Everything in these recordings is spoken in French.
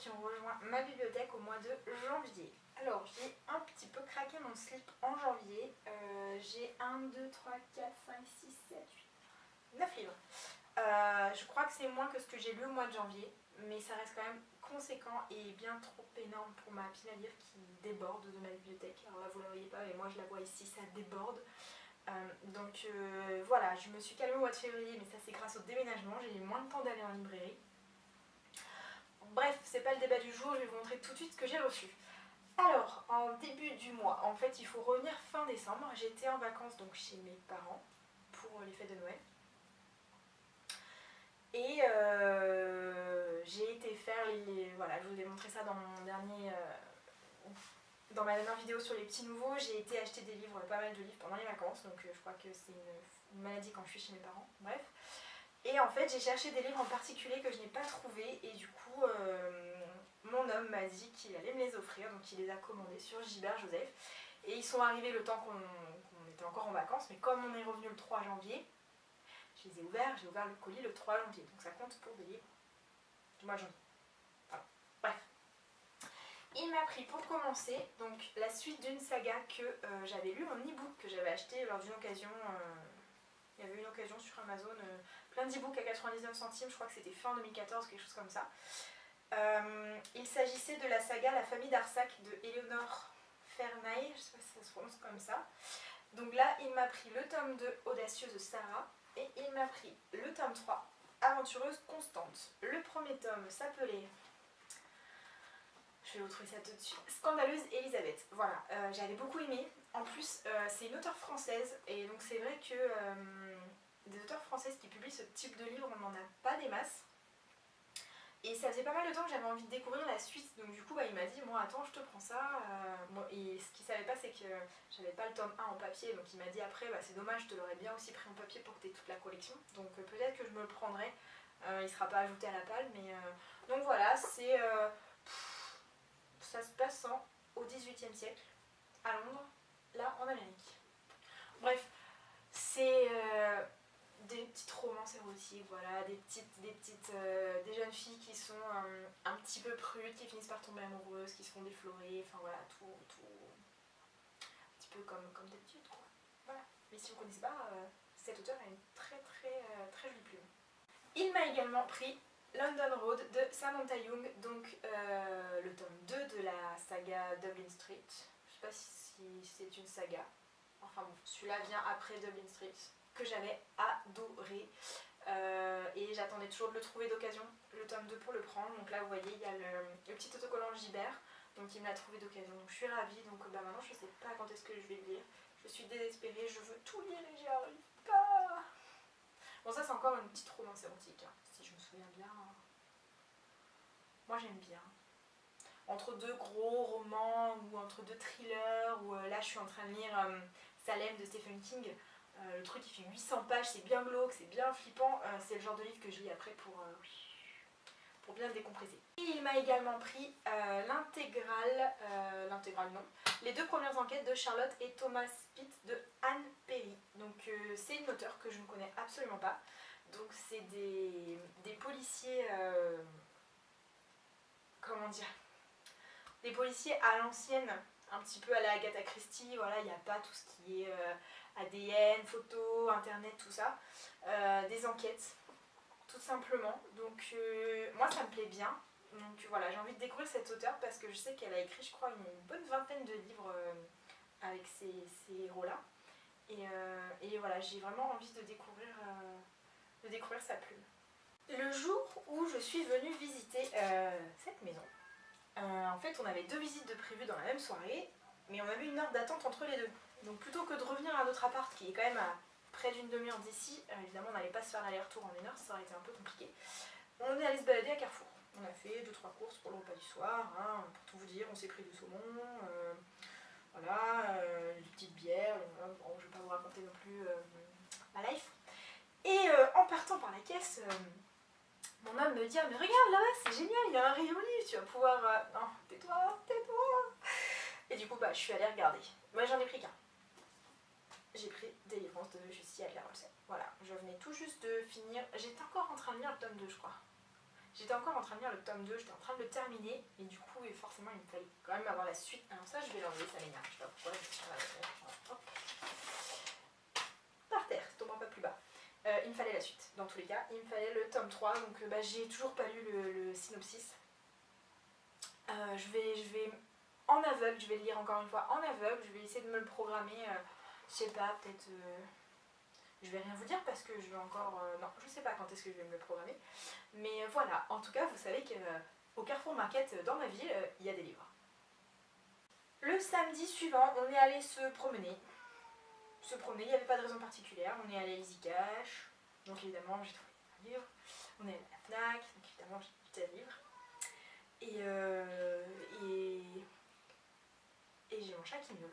qui ont rejoint ma bibliothèque au mois de janvier. Alors j'ai un petit peu craqué mon slip en janvier. J'ai 1, 2, 3, 4, 5, 6, 7, 8, 9 livres. Je crois que c'est moins que ce que j'ai lu au mois de janvier, mais ça reste quand même conséquent et bien trop énorme pour ma pile à lire qui déborde de ma bibliothèque. Alors là vous ne la voyez pas, mais moi je la vois ici, ça déborde. Donc voilà, je me suis calmée au mois de février, mais ça c'est grâce au déménagement, j'ai eu moins de temps d'aller en librairie. Bref, c'est pas le débat du jour, je vais vous montrer tout de suite ce que j'ai reçu. Alors, en début du mois, en fait il faut revenir fin décembre, j'étais en vacances donc chez mes parents pour les fêtes de Noël. Et j'ai été faire voilà, je vous ai montré ça dans mon dernier... dans ma dernière vidéo sur les petits nouveaux, j'ai été acheter des livres, pas mal de livres pendant les vacances, donc je crois que c'est une maladie quand je suis chez mes parents, bref. Et en fait j'ai cherché des livres en particulier que je n'ai pas trouvés et du coup mon homme m'a dit qu'il allait me les offrir, donc il les a commandés sur Gilbert Joseph. Et ils sont arrivés le temps qu'on était encore en vacances, mais comme on est revenu le 3 janvier, je les ai ouverts, j'ai ouvert le colis le 3 janvier, donc ça compte pour des livres du mois de janvier. Voilà. Bref. Il m'a pris pour commencer donc la suite d'une saga que j'avais lue en e-book, que j'avais acheté lors d'une occasion. Il y avait une occasion sur Amazon, plein d'e-books à 99 centimes, je crois que c'était fin 2014, quelque chose comme ça. Il s'agissait de la saga La famille d'Arsac de Eleanor Fernay, je ne sais pas si ça se prononce comme ça. Donc là, il m'a pris le tome 2, Audacieuse Sarah, et il m'a pris le tome 3, Aventureuse Constante. Le premier tome s'appelait... Je vais vous trouver ça tout de suite. Scandaleuse Elisabeth. Voilà, j'avais beaucoup aimé. En plus, c'est une auteure française et donc c'est vrai que des auteurs françaises qui publient ce type de livre, on n'en a pas des masses. Et ça faisait pas mal de temps que j'avais envie de découvrir la suite, donc du coup il m'a dit bon attends je te prends ça. Et ce qu'il savait pas c'est que j'avais pas le tome 1 en papier, donc il m'a dit après c'est dommage, je te l'aurais bien aussi pris en papier pour que tu aies toute la collection. Donc peut-être que je me le prendrai, il sera pas ajouté à la palle, mais donc voilà, c'est... ça se passe au XVIIIe siècle, à Londres, là en Amérique. Bref, c'est des petites romances érotiques, voilà, des jeunes filles qui sont un petit peu prudes, qui finissent par tomber amoureuses, qui se font déflorer, enfin voilà, tout un petit peu comme d'habitude quoi. Voilà. Mais si vous ne connaissez pas, cet auteur a une très jolie plume. Il m'a également pris London Road de Samantha Young, donc le tome 2 de la saga Dublin Street. Je sais pas si c'est une saga. Enfin bon, celui-là vient après Dublin Street, que j'avais adoré. Et j'attendais toujours de le trouver d'occasion, le tome 2 pour le prendre. Donc là vous voyez, il y a le petit autocollant Gibert, donc il me l'a trouvé d'occasion. Donc je suis ravie, donc maintenant je sais pas quand est-ce que je vais le lire. Je suis désespérée, je veux tout lire et j'y arrive pas. Bon ça c'est encore une petite romance érotique, hein, si je me souviens bien. Moi j'aime bien. Entre deux gros romans ou entre deux thrillers, ou là je suis en train de lire Salem de Stephen King. Le truc il fait 800 pages, c'est bien glauque, c'est bien flippant. C'est le genre de livre que je lis après pour bien décompresser. Et il m'a également pris l'intégrale non, les 2 premières enquêtes de Charlotte et Thomas Pitt de Anne Perry. Donc c'est une auteure que je ne connais absolument pas. Donc c'est des policiers, comment dire, des policiers à l'ancienne, un petit peu à la Agatha Christie, voilà, il n'y a pas tout ce qui est ADN, photos, internet, tout ça. Des enquêtes, tout simplement. Donc moi ça me plaît bien. Donc voilà, j'ai envie de découvrir cette auteure parce que je sais qu'elle a écrit, je crois, une bonne vingtaine de livres avec ces héros-là. Et voilà, j'ai vraiment envie de découvrir sa plume. Le jour où je suis venue visiter cette maison, en fait on avait 2 visites de prévues dans la même soirée, mais on avait une heure d'attente entre les deux. Donc plutôt que de revenir à notre appart qui est quand même à près d'une demi-heure d'ici, évidemment on n'allait pas se faire l'aller-retour en 1 heure, ça aurait été un peu compliqué. On est allé se balader à Carrefour. On a fait 2-3 courses pour le repas du soir, hein, pour tout vous dire, on s'est pris du saumon, voilà, une petite bière, bon, je ne vais pas vous raconter non plus ma life. Et en partant par la caisse, mon homme me dit « Mais regarde là-bas, c'est génial, il y a un rayon livre, tu vas pouvoir... Non, tais-toi. » Et du coup, je suis allée regarder. Moi, j'en ai pris qu'un. J'ai pris Délivrance de Jussi Adler-Olsen. Voilà, je venais tout juste de finir. J'étais encore en train de lire le tome 2, je crois. J'étais encore en train de lire le tome 2, j'étais en train de le terminer, et du coup, forcément, il me fallait quand même avoir la suite. Alors ça, je vais l'enlever, ça m'énerve, je sais pas pourquoi, je vais sur la... Hop. Par terre, tombant pas plus bas. Il me fallait la suite, dans tous les cas. Il me fallait le tome 3, donc j'ai toujours pas lu le synopsis. Je vais en aveugle, je vais le lire encore une fois en aveugle, je vais essayer de me le programmer, je sais pas, peut-être... je vais rien vous dire parce que je vais encore... non, je sais pas quand est-ce que je vais me le programmer. Mais voilà, en tout cas, vous savez qu'au Carrefour Market, dans ma ville, il y a des livres. Le samedi suivant, on est allé se promener. Il n'y avait pas de raison particulière. On est allé à Easy Cash, donc évidemment, j'ai trouvé un livre. On est allé à la Fnac, donc évidemment, j'ai acheté un livre. Et j'ai mon chat qui miaule.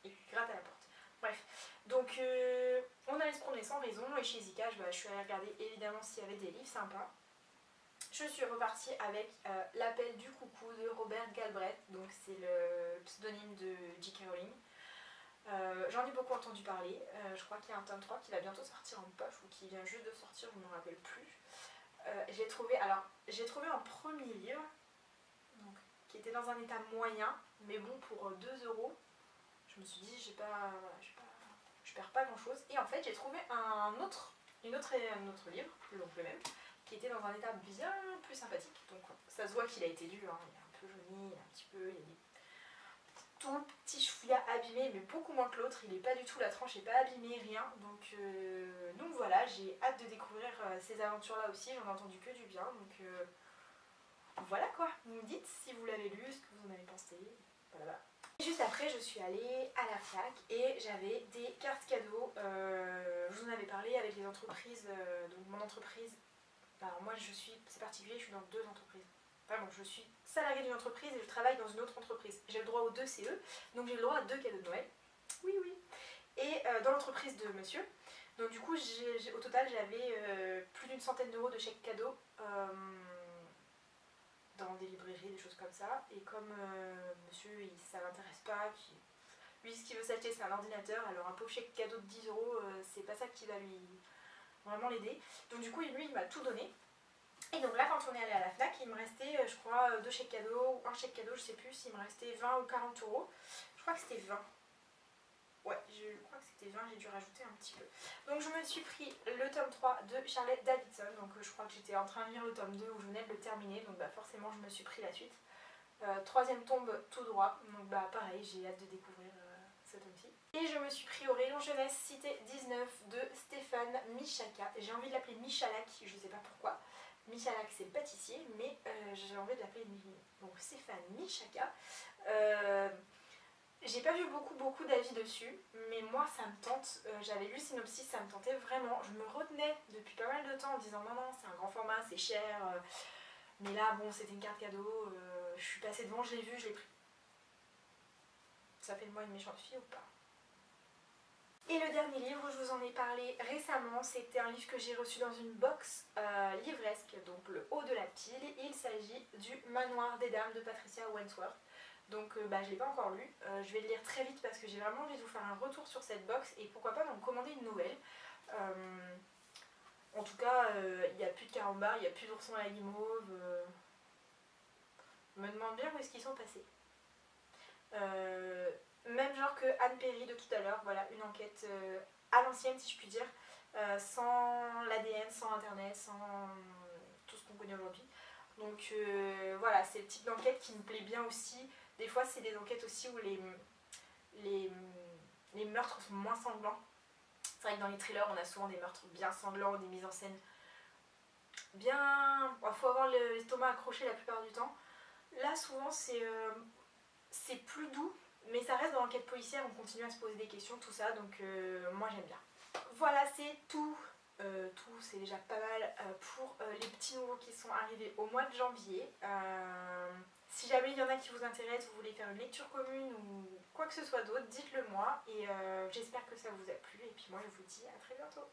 Et qui gratte à la porte. Bref, donc on allait se promener sans raison et chez Easy Cash, je suis allée regarder évidemment s'il y avait des livres sympas. Je suis repartie avec L'appel du coucou de Robert Galbraith, donc c'est le pseudonyme de J.K. Rowling. J'en ai beaucoup entendu parler, je crois qu'il y a un tome 3 qui va bientôt sortir en poche ou qui vient juste de sortir, je ne me rappelle plus. J'ai trouvé un premier livre donc, qui était dans un état moyen, mais bon pour 2 €, je me suis dit je perds pas grand chose. Et en fait j'ai trouvé un autre livre, donc le même, qui était dans un état bien plus sympathique. Donc ça se voit qu'il a été lu, hein. Il est un peu jauni, un petit peu, il y a des tout petits chouïas abîmés, mais beaucoup moins que l'autre. Il n'est pas du tout, la tranche n'est pas abîmée, rien. Donc voilà, j'ai hâte de découvrir ces aventures-là aussi. J'en ai entendu que du bien. Donc voilà quoi. Vous me dites si vous l'avez lu, ce que vous en avez pensé. Voilà. Et juste après, je suis allée à la Fnac et j'avais des cartes cadeaux. Je vous en avais parlé avec les entreprises. Donc mon entreprise, alors moi c'est particulier, je suis dans 2 entreprises. Enfin bon, je suis salariée d'une entreprise et je travaille dans une autre entreprise. J'ai le droit aux 2 CE, donc j'ai le droit à 2 cadeaux de Noël. Oui, oui. Et dans l'entreprise de monsieur, donc du coup, au total, j'avais plus d'une centaine d'euros de chèques cadeaux dans des librairies, des choses comme ça. Et comme monsieur, ça l'intéresse pas, lui, ce qu'il veut s'acheter, c'est un ordinateur. Alors un pauvre chèque cadeau de 10 €, c'est pas ça qui va lui vraiment l'aider. Donc du coup, lui, il m'a tout donné. Et donc là, quand on est allé à la Fnac, il me restait, je crois, 2 chèques cadeaux, ou un chèque cadeau, je sais plus s'il me restait 20 ou 40 €. Je crois que c'était 20. Ouais, je crois que c'était 20, j'ai dû rajouter un petit peu. Donc je me suis pris le tome 3 de Charlotte Davidson. Donc je crois que j'étais en train de lire le tome 2 où je venais de le terminer. Donc forcément, je me suis pris la suite. 3e tombe tout droit. Donc pareil, j'ai hâte de découvrir ce tome-ci. Et je me suis pris Au rayon jeunesse cité 19 de Stéphane Michalak. J'ai envie de l'appeler Michalak, je sais pas pourquoi. Michalak c'est pâtissier, mais j'ai envie de l'appeler donc Stéphane Michalak. J'ai pas vu beaucoup d'avis dessus, mais moi ça me tente. J'avais lu le synopsis, ça me tentait vraiment. Je me retenais depuis pas mal de temps en disant non, c'est un grand format, c'est cher. Mais là, bon, c'était une carte cadeau. Je suis passée devant, je l'ai vu, je l'ai pris. Ça fait de moi une méchante fille ou pas? Et le dernier livre, je vous en ai parlé récemment, c'était un livre que j'ai reçu dans une box livresque, donc le haut de la pile. Il s'agit du Manoir des Dames de Patricia Wentworth. Donc je ne l'ai pas encore lu, je vais le lire très vite parce que j'ai vraiment envie de vous faire un retour sur cette box et pourquoi pas m'en commander une nouvelle. En tout cas, il n'y a plus de carambars, il n'y a plus d'oursons à la guimauve. Je me demande bien où est-ce qu'ils sont passés. Même genre que Anne Perry de tout à l'heure, voilà, une enquête à l'ancienne si je puis dire, sans l'ADN, sans internet, sans tout ce qu'on connaît aujourd'hui. Donc voilà, c'est le type d'enquête qui me plaît bien aussi. Des fois c'est des enquêtes aussi où les meurtres sont moins sanglants. C'est vrai que dans les thrillers on a souvent des meurtres bien sanglants, des mises en scène bien... Il faut avoir l'estomac accroché la plupart du temps. Là souvent c'est plus doux, mais ça reste dans l'enquête policière, on continue à se poser des questions, tout ça, donc moi j'aime bien. Voilà, c'est tout. C'est déjà pas mal pour les petits nouveaux qui sont arrivés au mois de janvier. Si jamais il y en a qui vous intéressent, vous voulez faire une lecture commune ou quoi que ce soit d'autre, dites-le moi et j'espère que ça vous a plu et puis moi je vous dis à très bientôt.